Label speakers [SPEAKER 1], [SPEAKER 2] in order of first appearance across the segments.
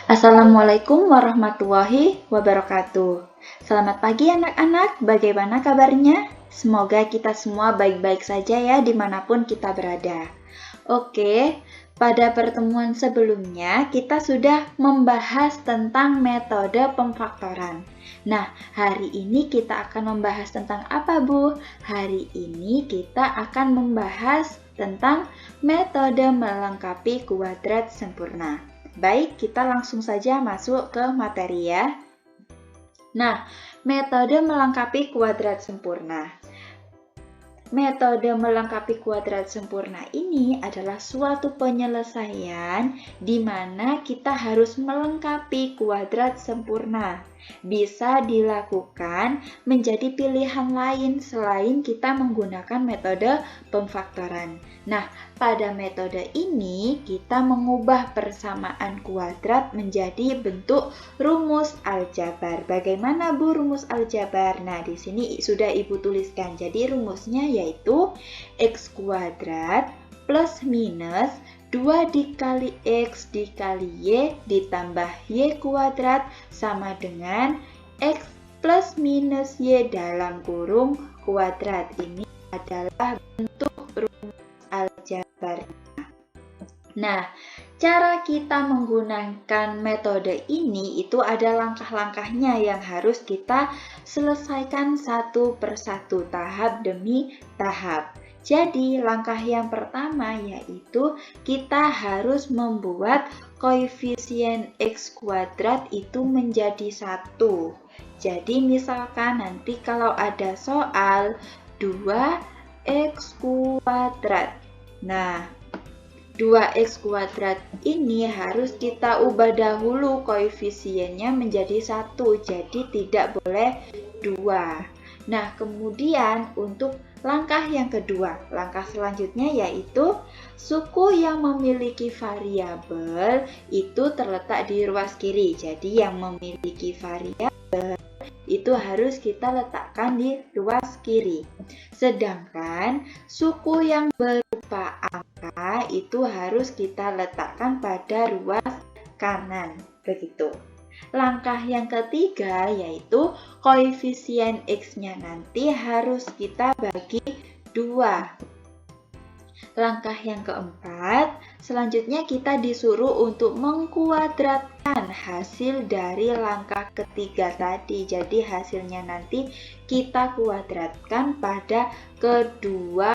[SPEAKER 1] Assalamualaikum warahmatullahi wabarakatuh. Selamat pagi anak-anak, bagaimana kabarnya? Semoga kita semua baik-baik saja ya dimanapun kita berada. Oke, pada pertemuan sebelumnya kita sudah membahas tentang metode pemfaktoran. Nah, hari ini kita akan membahas tentang apa, Bu? Hari ini kita akan membahas tentang metode melengkapi kuadrat sempurna. Baik, kita langsung saja masuk ke materi ya. Nah, metode melengkapi kuadrat sempurna. Metode melengkapi kuadrat sempurna ini adalah suatu penyelesaian di mana kita harus melengkapi kuadrat sempurna. Bisa dilakukan menjadi pilihan lain selain kita menggunakan metode pemfaktoran. Nah, pada metode ini kita mengubah persamaan kuadrat menjadi bentuk rumus aljabar. Bagaimana Bu rumus aljabar? Nah, di sini sudah Ibu tuliskan. Jadi rumusnya yaitu X kuadrat plus minus 2 dikali X dikali Y ditambah Y kuadrat sama dengan X plus minus Y dalam kurung kuadrat. Ini adalah bentuk rumus aljabarnya. Nah, cara kita menggunakan metode ini itu ada langkah-langkahnya yang harus kita selesaikan satu persatu, tahap demi tahap. Jadi, langkah yang pertama yaitu kita harus membuat koefisien X kuadrat itu menjadi 1. Jadi, misalkan nanti kalau ada soal 2X kuadrat. Nah, 2X kuadrat ini harus kita ubah dahulu koefisiennya menjadi 1, jadi tidak boleh 2. Nah, kemudian untuk langkah yang kedua, langkah selanjutnya yaitu suku yang memiliki variabel itu terletak di ruas kiri. Jadi yang memiliki variabel itu harus kita letakkan di ruas kiri. Sedangkan suku yang berupa angka itu harus kita letakkan pada ruas kanan. Begitu. Langkah yang ketiga yaitu koefisien X-nya nanti harus kita bagi 2. Langkah yang keempat, selanjutnya kita disuruh untuk mengkuadratkan hasil dari langkah ketiga tadi. Jadi hasilnya nanti kita kuadratkan pada kedua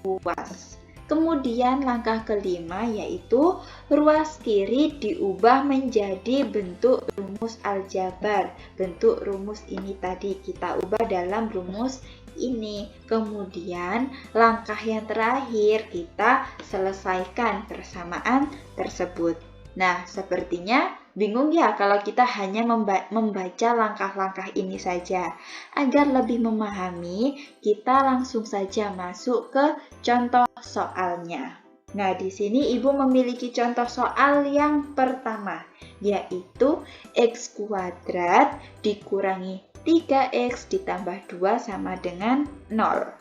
[SPEAKER 1] ruas. Kemudian langkah kelima yaitu ruas kiri diubah menjadi bentuk rumus aljabar. Bentuk rumus ini tadi kita ubah dalam rumus ini. Kemudian langkah yang terakhir kita selesaikan persamaan tersebut. Nah, sepertinya bingung ya kalau kita hanya membaca langkah-langkah ini saja. Agar lebih memahami, kita langsung saja masuk ke contoh soalnya. Nah, di sini Ibu memiliki contoh soal yang pertama, yaitu X kuadrat dikurangi 3X ditambah 2 sama dengan 0.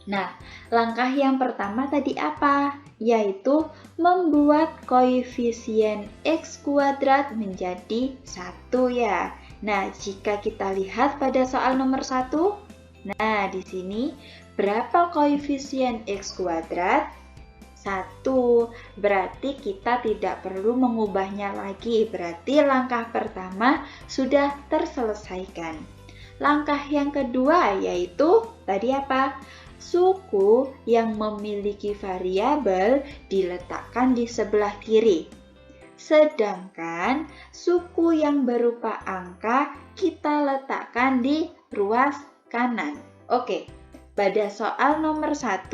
[SPEAKER 1] Nah, langkah yang pertama tadi apa? Yaitu membuat koefisien X kuadrat menjadi 1 ya. Nah, jika kita lihat pada soal nomor 1, nah di sini berapa koefisien X kuadrat? 1. Berarti kita tidak perlu mengubahnya lagi. Berarti langkah pertama sudah terselesaikan. Langkah yang kedua yaitu tadi apa? Suku yang memiliki variabel diletakkan di sebelah kiri. Sedangkan suku yang berupa angka kita letakkan di ruas kanan. Oke. Pada soal nomor 1,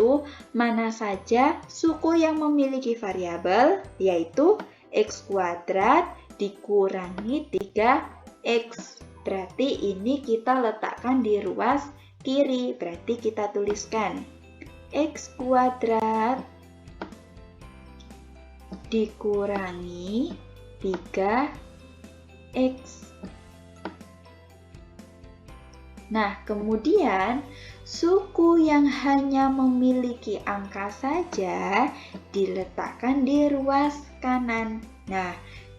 [SPEAKER 1] mana saja suku yang memiliki variabel, yaitu X kuadrat dikurangi 3X. Berarti ini kita letakkan di ruas kiri. Berarti kita tuliskan X kuadrat dikurangi 3X. Nah, kemudian suku yang hanya memiliki angka saja diletakkan di ruas kanan. Nah,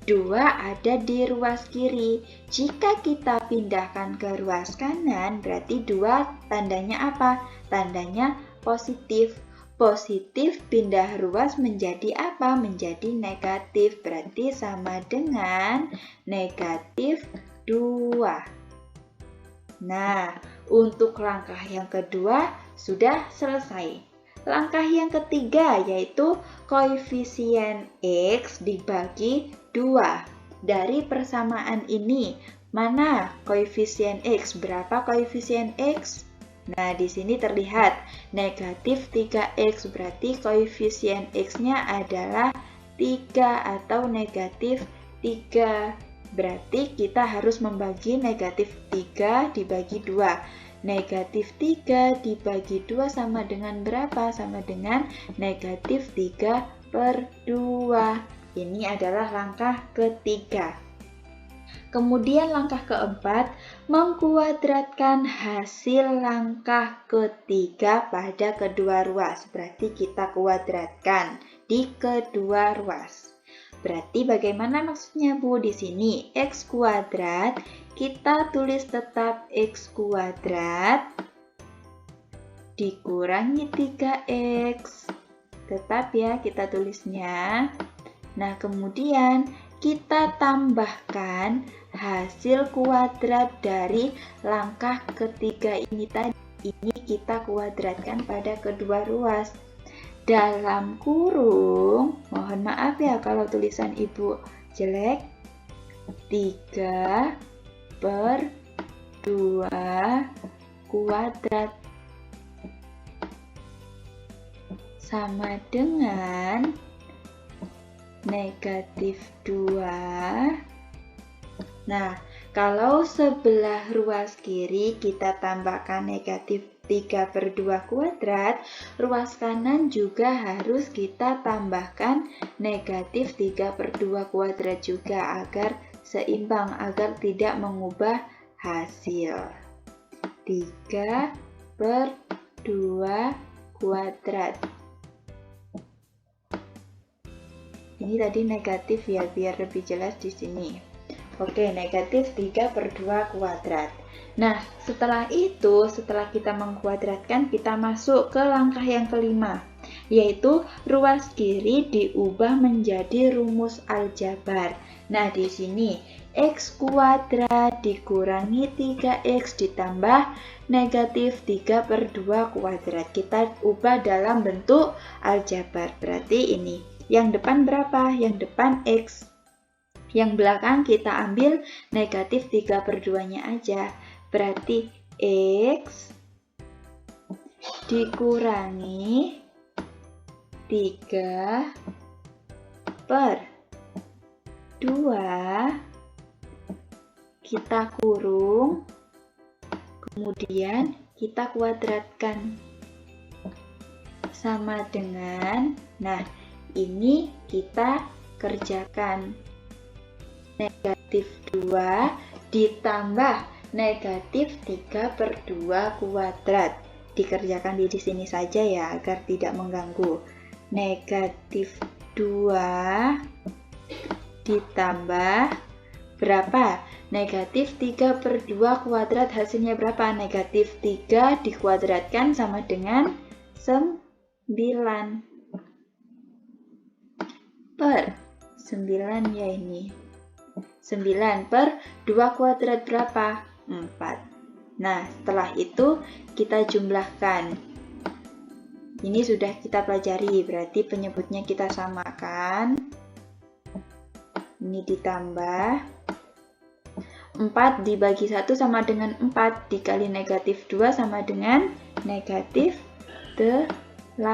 [SPEAKER 1] 2 ada di ruas kiri. Jika kita pindahkan ke ruas kanan, berarti 2 tandanya apa? Tandanya positif. Positif pindah ruas menjadi apa? Menjadi negatif. Berarti sama dengan negatif 2. Nah, untuk langkah yang kedua sudah selesai. Langkah yang ketiga yaitu koefisien X dibagi 2. Dari persamaan ini, mana koefisien X? Berapa koefisien X? Nah, di sini terlihat negatif 3X, berarti koefisien X-nya adalah 3 atau negatif 3. Berarti kita harus membagi negatif 3 dibagi 2. Negatif 3 dibagi 2 sama dengan berapa? Sama dengan negatif 3 per 2. Ini adalah langkah ketiga. Kemudian langkah keempat, mengkuadratkan hasil langkah ketiga pada kedua ruas. Berarti kita kuadratkan di kedua ruas. Berarti bagaimana maksudnya Bu? Di sini X kuadrat, kita tulis tetap X kuadrat dikurangi 3X. Tetap ya kita tulisnya. Nah, kemudian kita tambahkan hasil kuadrat dari langkah ketiga ini tadi. Ini kita kuadratkan pada kedua ruas. Dalam kurung, mohon maaf ya kalau tulisan Ibu jelek, 3 per 2 kuadrat sama dengan negatif 2. Nah, kalau sebelah ruas kiri kita tambahkan negatif 3 per 2 kuadrat, ruas kanan juga harus kita tambahkan negatif 3 per 2 kuadrat juga agar seimbang, agar tidak mengubah hasil. 3 per 2 kuadrat. Ini tadi negatif ya, biar lebih jelas di sini. Oke, negatif 3 per 2 kuadrat. Nah, setelah itu, setelah kita mengkuadratkan, kita masuk ke langkah yang kelima, yaitu ruas kiri diubah menjadi rumus aljabar. Nah, di sini X kuadrat dikurangi 3X ditambah negatif 3 per 2 kuadrat. Kita ubah dalam bentuk aljabar. Berarti ini, yang depan berapa? Yang depan X. Yang belakang kita ambil negatif 3 per 2-nya aja. Berarti X dikurangi 3 per 2, kita kurung, kemudian kita kuadratkan. Sama dengan, nah ini kita kerjakan. Negatif 2 ditambah negatif 3 per 2 kuadrat. Dikerjakan di sini saja ya, agar tidak mengganggu. Negatif 2 ditambah berapa? Negatif 3 per 2 kuadrat hasilnya berapa? Negatif 3 dikuadratkan sama dengan 9. Per 9 ya ini. 9 per 2 kuadrat berapa? 4. Nah, setelah itu kita jumlahkan. Ini sudah kita pelajari, berarti penyebutnya kita samakan. Ini ditambah 4 dibagi 1 sama dengan 4, dikali negatif 2 sama dengan negatif 8.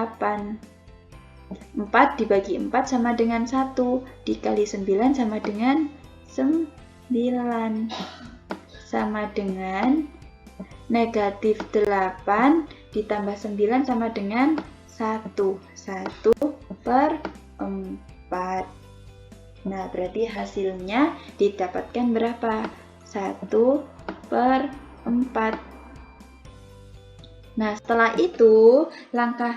[SPEAKER 1] 4 dibagi 4 sama dengan 1, dikali 9 sama dengan 9. Sama dengan negatif 8 ditambah 9 sama dengan 1. 1 per 4. Nah, berarti hasilnya didapatkan berapa? 1 per 4. Nah, setelah itu langkah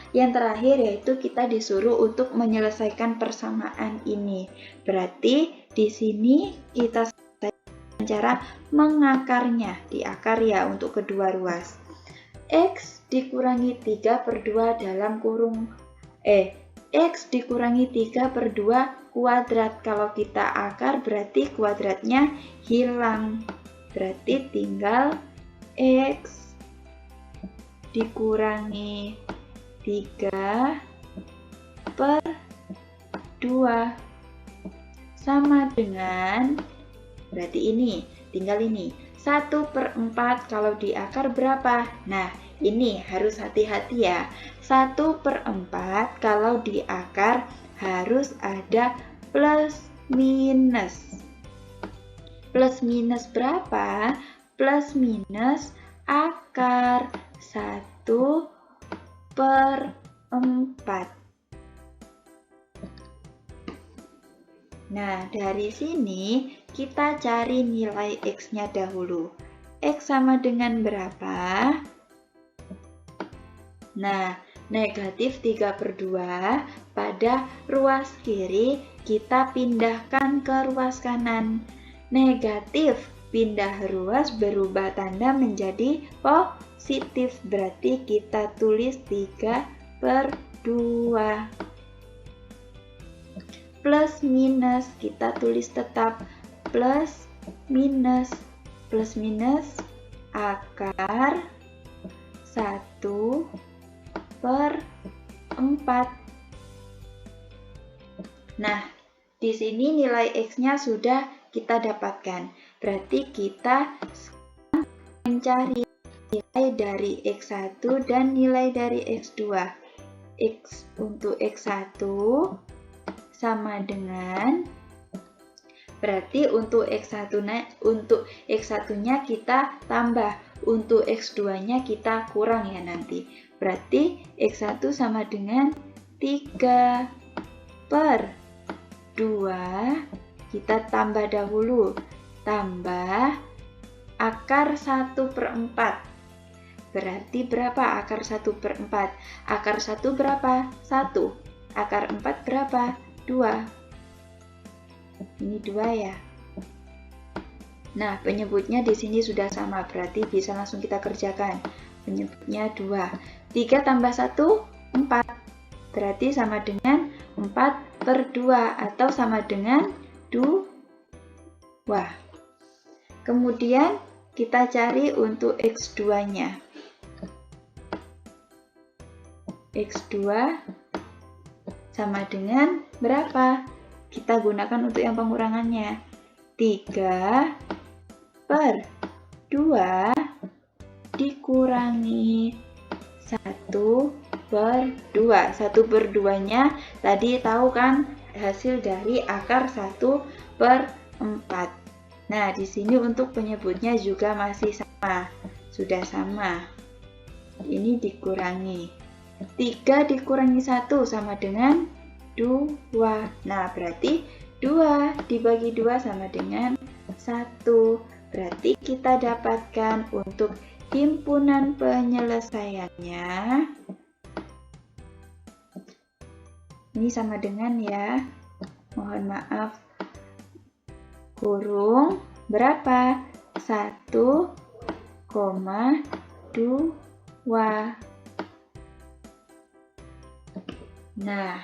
[SPEAKER 1] Yang terakhir yaitu kita disuruh untuk menyelesaikan persamaan ini. Berarti di sini kita selesaikan cara mengakarnya, diakar ya untuk kedua ruas. X dikurangi 3/2 dalam kurung X dikurangi 3/2 kuadrat. Kalau kita akar berarti kuadratnya hilang. Berarti tinggal X dikurangi 3/2 sama dengan, berarti ini, tinggal ini 1/4. Kalau diakar berapa? Nah, ini harus hati-hati ya. 1/4 kalau diakar harus ada plus minus. Plus minus berapa? Plus minus akar 1/4. Nah, dari sini kita cari nilai X-nya dahulu. X sama dengan berapa? Nah, negatif 3/2 pada ruas kiri kita pindahkan ke ruas kanan. Negatif pindah ruas berubah tanda menjadi positif. Berarti kita tulis 3/2. Plus minus kita tulis tetap plus minus. Plus minus akar 1/4. Nah, di sini nilai X-nya sudah kita dapatkan. Berarti kita mencari nilai dari X1 dan nilai dari X2. X untuk X1 sama dengan, berarti untuk X1-nya kita tambah, untuk X2-nya kita kurang ya nanti. Berarti X1 sama dengan 3/2. Kita tambah dahulu, tambah akar 1/4. Berarti berapa akar 1/4? Akar 1 berapa? 1. Akar 4 berapa? 2. Ini 2 ya. Nah, penyebutnya di sini sudah sama, berarti bisa langsung kita kerjakan. Penyebutnya 2. 3 tambah 1, 4. Berarti sama dengan 4/2 atau sama dengan 2. Kemudian kita cari untuk X2-nya. X2 sama dengan berapa? Kita gunakan untuk yang pengurangannya. 3/2 dikurangi 1/2. 1/2-nya tadi tahu kan hasil dari akar 1/4. Nah, di sini untuk penyebutnya juga masih sama. Sudah sama. Ini dikurangi. 3 dikurangi 1 sama dengan 2. Nah, berarti 2 dibagi 2 sama dengan 1. Berarti kita dapatkan untuk himpunan penyelesaiannya. Ini sama dengan ya. Mohon maaf. Kurung berapa? 1,2. Nah,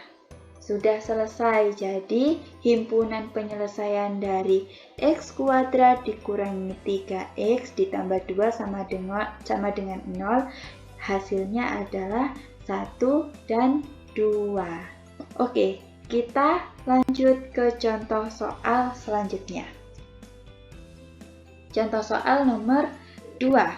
[SPEAKER 1] sudah selesai. Jadi, himpunan penyelesaian dari X kuadrat dikurangi 3X ditambah 2 sama dengan 0. Hasilnya adalah 1 dan 2. Oke, kita lanjut ke contoh soal selanjutnya. Contoh soal nomor 2,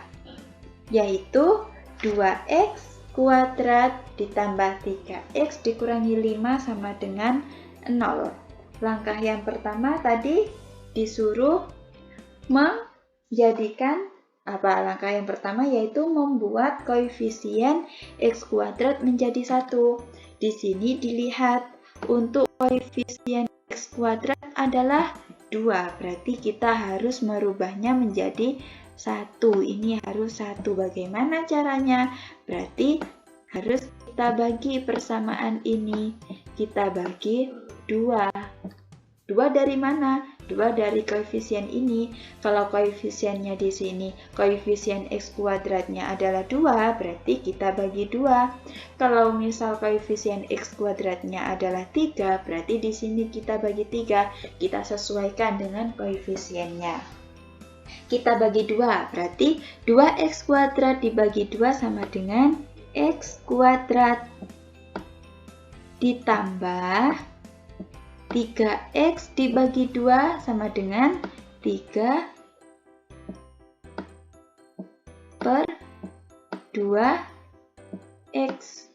[SPEAKER 1] yaitu 2X kuadrat ditambah 3X dikurangi 5 sama dengan 0. Langkah yang pertama tadi disuruh menjadikan apa? Langkah yang pertama yaitu membuat koefisien X kuadrat menjadi 1. Di sini dilihat untuk koefisien X kuadrat adalah 2. Berarti kita harus merubahnya menjadi 1. Ini harus 1. Bagaimana caranya? Berarti harus kita bagi persamaan ini? Kita bagi 2. 2 dari mana? 2 dari koefisien ini. Kalau koefisiennya di sini, koefisien X kuadratnya adalah 2, berarti kita bagi 2. Kalau misal koefisien X kuadratnya adalah 3, berarti di sini kita bagi 3. Kita sesuaikan dengan koefisiennya. Kita bagi 2, berarti 2X kuadrat dibagi 2 sama dengan X kuadrat. Ditambah 3X dibagi 2 sama dengan 3 per 2X.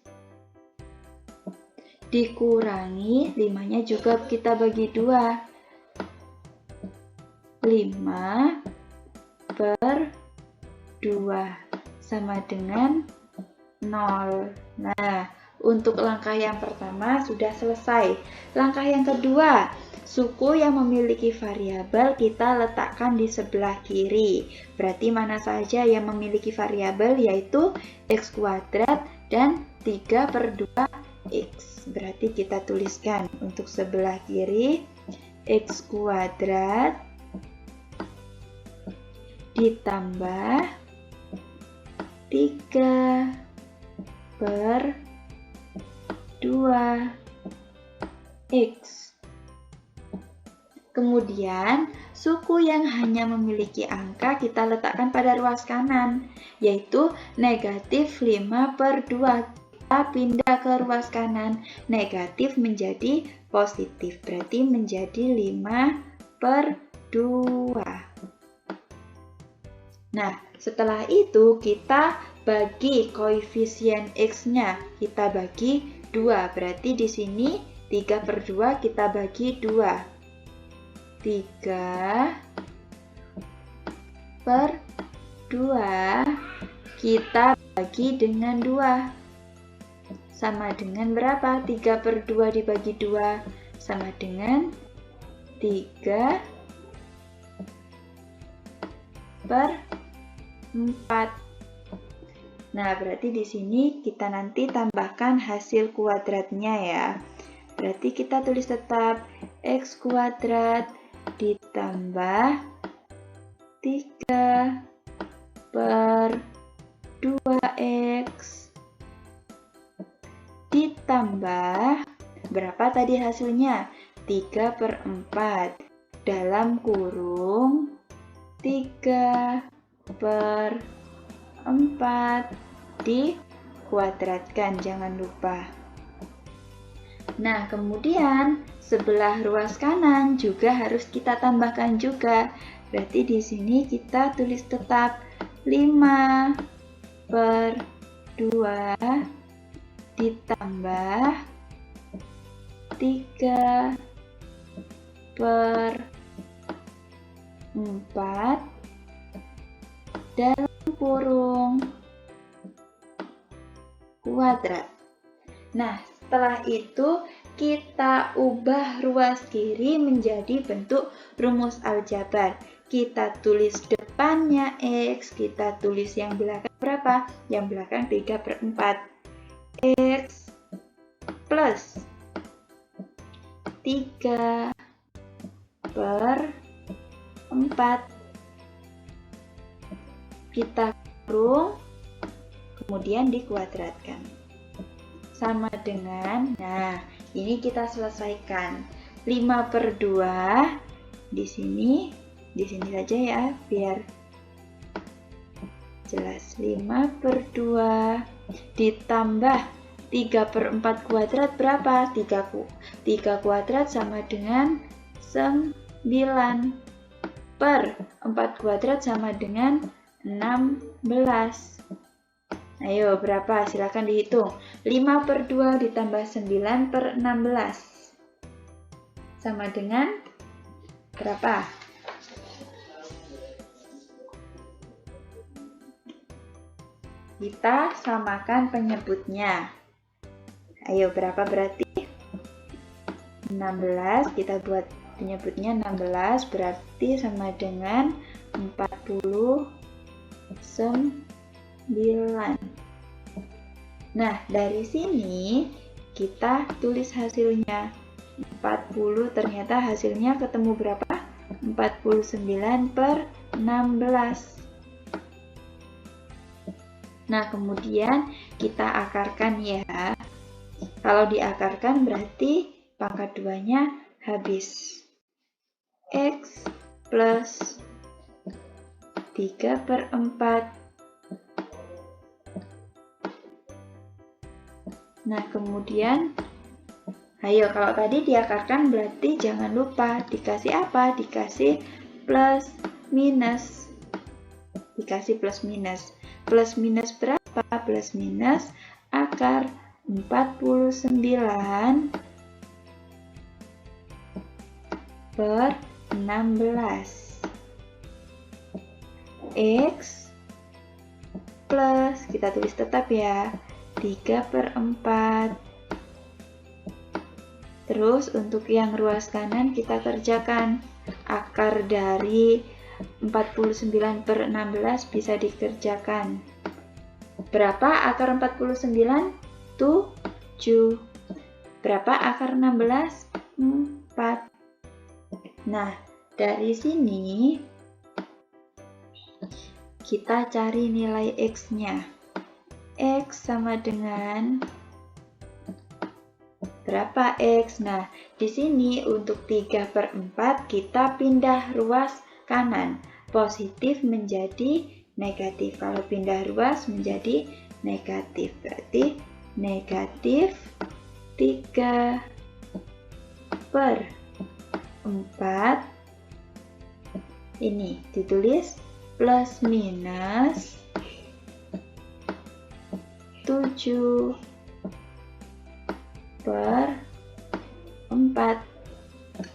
[SPEAKER 1] Dikurangi 5-nya juga kita bagi 2. 5 per 2 sama dengan 0. Nah, untuk langkah yang pertama sudah selesai. Langkah yang kedua, suku yang memiliki variabel kita letakkan di sebelah kiri. Berarti mana saja yang memiliki variabel, yaitu X kuadrat dan 3 per 2X. Berarti kita tuliskan untuk sebelah kiri X kuadrat ditambah 3 per 2X. Kemudian, suku yang hanya memiliki angka kita letakkan pada ruas kanan, yaitu negatif 5 per 2. Kita pindah ke ruas kanan, negatif menjadi positif, berarti menjadi 5 per 2. Nah, setelah itu kita bagi koefisien X-nya, kita bagi 2, berarti di sini 3 per 2 kita bagi 2. 3 per 2 kita bagi dengan 2. Sama dengan berapa? 3 per 2 dibagi 2 sama dengan 3 per 4. Nah, berarti di sini kita nanti tambahkan hasil kuadratnya ya. Berarti kita tulis tetap X kuadrat ditambah 3 per 2X ditambah berapa tadi hasilnya? 3 per 4 dalam kurung 3 per 4 dikuadratkan, jangan lupa. Nah, kemudian sebelah ruas kanan juga harus kita tambahkan juga. Berarti di sini kita tulis tetap 5 per 2 ditambah 3 per 4 dalam kurung kuadrat. Nah, setelah itu kita ubah ruas kiri menjadi bentuk rumus aljabar. Kita tulis depannya X, kita tulis yang belakang berapa? Yang belakang 3 per 4. X plus 3 per 4. Kita kurung, kemudian dikuadratkan. Sama dengan, nah ini kita selesaikan. 5 per 2 di sini saja ya, biar jelas. 5 per 2 ditambah 3 per 4 kuadrat berapa? 3 kuadrat sama dengan 9 per 4 kuadrat sama dengan 16. Ayo, berapa? Silakan dihitung. 5 per 2 ditambah 9 per 16. Sama dengan berapa? Kita samakan penyebutnya. Ayo, berapa berarti? 16, kita buat penyebutnya 16, berarti sama dengan 49. Nah, dari sini kita tulis hasilnya. 40 ternyata hasilnya ketemu berapa? 49/16. Nah, kemudian kita akarkan ya. Kalau diakarkan berarti pangkat 2-nya habis. X plus 3/4. Nah, kemudian ayo, kalau tadi diakarkan berarti jangan lupa dikasih apa? Dikasih plus minus. Dikasih plus minus. Plus minus berapa? Plus minus akar 49/16. X plus, kita tulis tetap ya, 3/4. Terus untuk yang ruas kanan kita kerjakan. Akar dari 49/16 bisa dikerjakan. Berapa akar 49? 7. Berapa akar 16? 4. Nah, dari sini kita cari nilai X-nya. X sama dengan berapa X? Nah, di sini untuk 3/4 kita pindah ruas kanan. Positif menjadi negatif. Kalau pindah ruas menjadi negatif. Berarti negatif 3/4. Ini ditulis plus minus 7/4.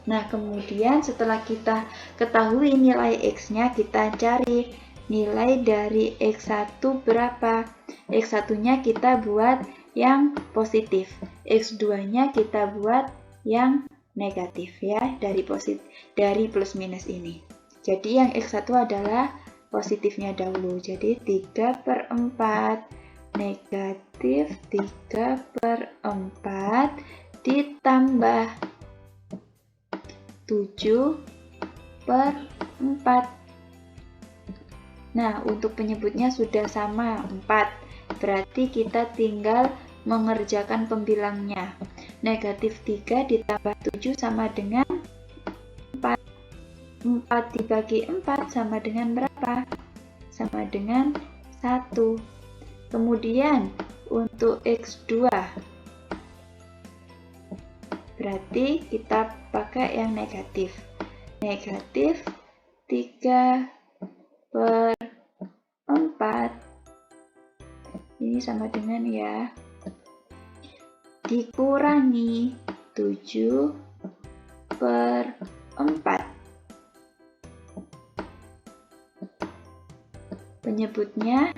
[SPEAKER 1] Nah, kemudian setelah kita ketahui nilai X-nya, kita cari nilai dari X1 berapa. X1-nya kita buat yang positif, X2-nya kita buat yang negatif ya, dari plus minus ini. Jadi yang X1 adalah positifnya dahulu. Jadi 3/4 negatif 3/4 ditambah 7/4. Nah, untuk penyebutnya sudah sama, 4. Berarti kita tinggal mengerjakan pembilangnya. Negatif 3 ditambah 7 sama dengan 4. 4 dibagi 4 sama dengan berapa? Sama dengan 1. Kemudian untuk X2 berarti kita pakai yang negatif. Negatif 3/4. Ini sama dengan ya, dikurangi 7/4. Penyebutnya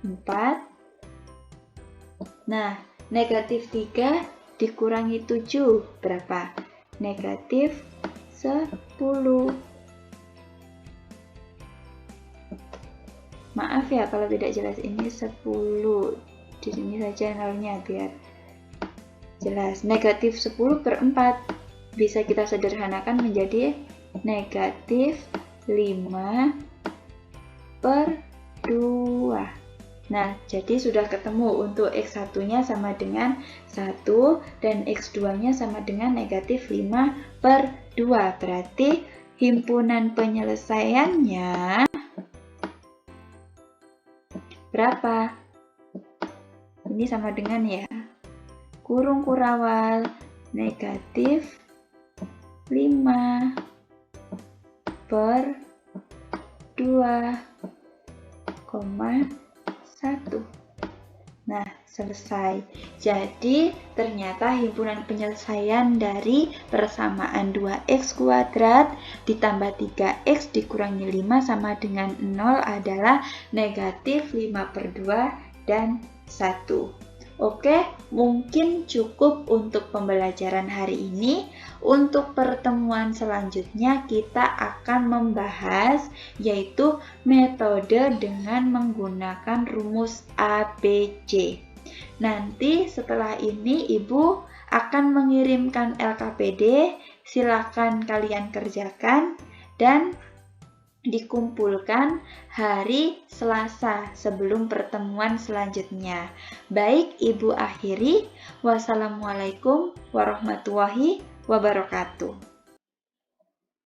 [SPEAKER 1] 4. Nah, negatif 3 dikurangi 7 berapa? Negatif 10. Maaf ya kalau tidak jelas, ini 10. Di sini saja nolnya biar jelas. Negatif 10/4 bisa kita sederhanakan menjadi negatif 5/2. Nah, jadi sudah ketemu untuk X1-nya sama dengan 1 dan X2-nya sama dengan negatif 5/2. Berarti himpunan penyelesaiannya berapa? Ini sama dengan ya, kurung kurawal negatif 5/2,1. Nah, selesai. Jadi, ternyata himpunan penyelesaian dari persamaan 2x² ditambah 3x dikurangi 5 sama dengan 0 adalah negatif 5/2 dan 1. Oke, mungkin cukup untuk pembelajaran hari ini. Untuk pertemuan selanjutnya kita akan membahas yaitu metode dengan menggunakan rumus ABC. Nanti setelah ini Ibu akan mengirimkan LKPD, silakan kalian kerjakan dan dikumpulkan hari Selasa sebelum pertemuan selanjutnya. Baik, Ibu akhiri. Wassalamualaikum warahmatullahi wabarakatuh.